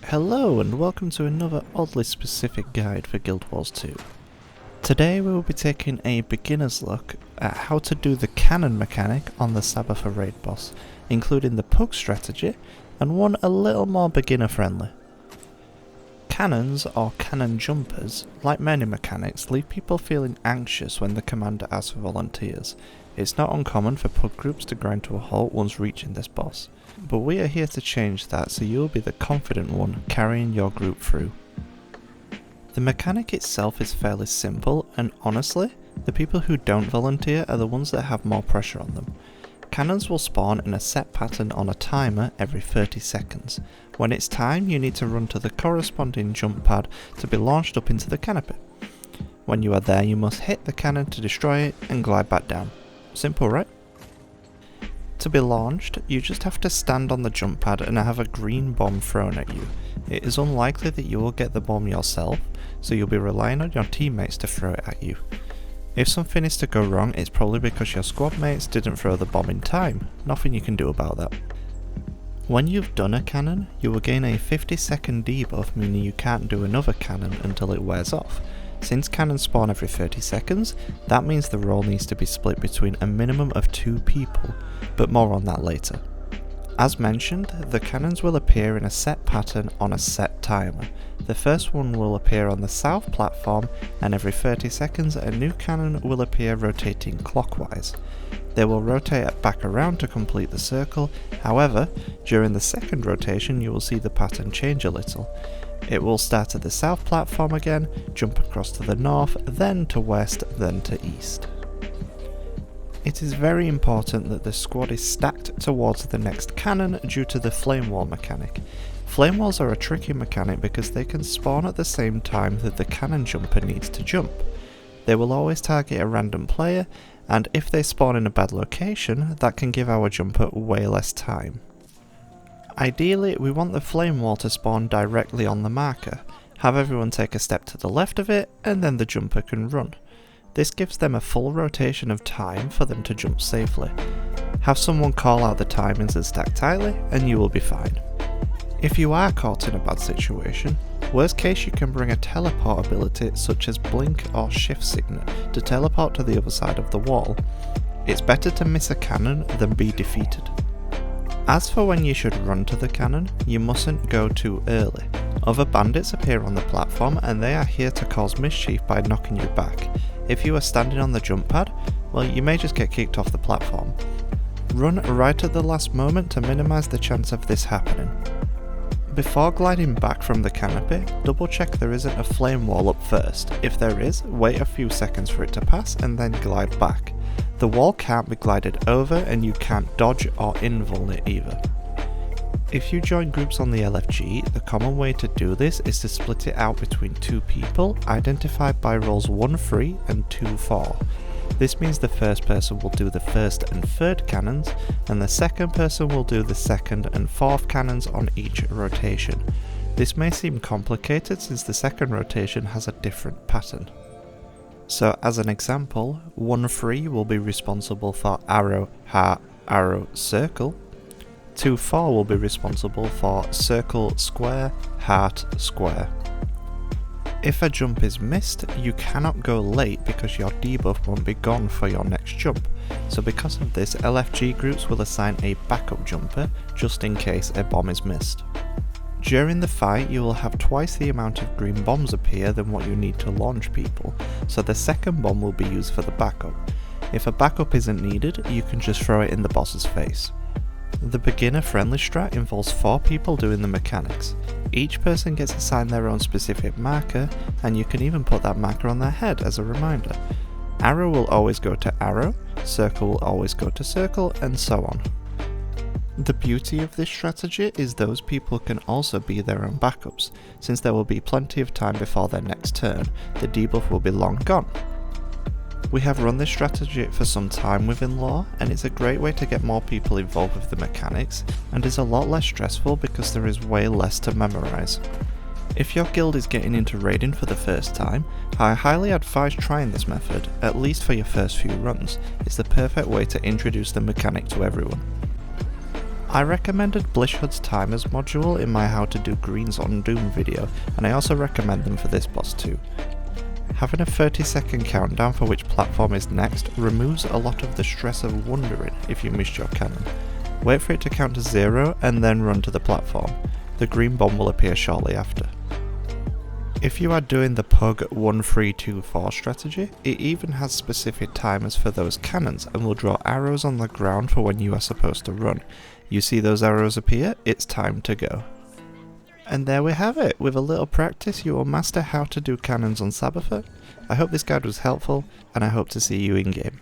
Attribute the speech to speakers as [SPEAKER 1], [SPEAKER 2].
[SPEAKER 1] Hello and welcome to another oddly specific guide for Guild Wars 2. Today we will be taking a beginner's look at how to do the cannon mechanic on the Sabetha raid boss, including the Pug strategy and one a little more beginner friendly. Cannons, or cannon jumpers, like many mechanics, leave people feeling anxious when the commander asks for volunteers. It's not uncommon for pug groups to grind to a halt once reaching this boss, but we are here to change that so you'll be the confident one carrying your group through. The mechanic itself is fairly simple, and honestly, the people who don't volunteer are the ones that have more pressure on them. Cannons will spawn in a set pattern on a timer every 30 seconds. When it's time, you need to run to the corresponding jump pad to be launched up into the canopy. When you are there, you must hit the cannon to destroy it and glide back down. Simple, right? To be launched, you just have to stand on the jump pad and have a green bomb thrown at you. It is unlikely that you will get the bomb yourself, so you'll be relying on your teammates to throw it at you. If something is to go wrong, it's probably because your squad mates didn't throw the bomb in time. Nothing you can do about that. When you've done a cannon, you will gain a 50-second debuff, meaning you can't do another cannon until it wears off. Since cannons spawn every 30 seconds, that means the role needs to be split between a minimum of 2 people, but more on that later. As mentioned, the cannons will appear in a set pattern on a set timer. The first one will appear on the south platform, and every 30 seconds a new cannon will appear rotating clockwise. They will rotate back around to complete the circle. However, during the second rotation you will see the pattern change a little. It will start at the south platform again, jump across to the north, then to west, then to east. It is very important that the squad is stacked towards the next cannon due to the flame wall mechanic. Flame walls are a tricky mechanic because they can spawn at the same time that the cannon jumper needs to jump. They will always target a random player, and if they spawn in a bad location, that can give our jumper way less time. Ideally, we want the flame wall to spawn directly on the marker, have everyone take a step to the left of it, and then the jumper can run. This gives them a full rotation of time for them to jump safely. Have someone call out the timings and stack tightly, and you will be fine. If you are caught in a bad situation, worst case you can bring a teleport ability such as blink or shift signet to teleport to the other side of the wall. It's better to miss a cannon than be defeated. As for when you should run to the cannon, you mustn't go too early. Other bandits appear on the platform and they are here to cause mischief by knocking you back. If you are standing on the jump pad, well, you may just get kicked off the platform. Run right at the last moment to minimise the chance of this happening. Before gliding back from the canopy, double check there isn't a flame wall up first. If there is, wait a few seconds for it to pass and then glide back. The wall can't be glided over and you can't dodge or invul it either. If you join groups on the LFG, the common way to do this is to split it out between 2 people, identified by rolls 1-3 and 2-4. This means the first person will do the first and third cannons, and the second person will do the second and fourth cannons on each rotation. This may seem complicated since the second rotation has a different pattern. So as an example, 1-3 will be responsible for arrow, heart, arrow, circle. 2-4 will be responsible for circle, square, heart, square. If a jump is missed, you cannot go late because your debuff won't be gone for your next jump. So because of this, LFG groups will assign a backup jumper just in case a bomb is missed. During the fight, you will have twice the amount of green bombs appear than what you need to launch people, so the second bomb will be used for the backup. If a backup isn't needed, you can just throw it in the boss's face. The beginner friendly strat involves 4 people doing the mechanics. Each person gets assigned their own specific marker, and you can even put that marker on their head as a reminder. Arrow will always go to arrow, circle will always go to circle, and so on. The beauty of this strategy is those people can also be their own backups. Since there will be plenty of time before their next turn, the debuff will be long gone. We have run this strategy for some time within lore, and it's a great way to get more people involved with the mechanics, and is a lot less stressful because there is way less to memorise. If your guild is getting into raiding for the first time, I highly advise trying this method, at least for your first few runs. It's the perfect way to introduce the mechanic to everyone. I recommended BlishHUD's timers module in my how to do greens on Doom video, and I also recommend them for this boss too. Having a 30-second countdown for which platform is next removes a lot of the stress of wondering if you missed your cannon. Wait for it to count to 0 and then run to the platform. The green bomb will appear shortly after. If you are doing the Pug 1-3-2-4 strategy, it even has specific timers for those cannons and will draw arrows on the ground for when you are supposed to run. You see those arrows appear, it's time to go. And there we have it. With a little practice you will master how to do cannons on Sabetha. I hope this guide was helpful, and I hope to see you in game.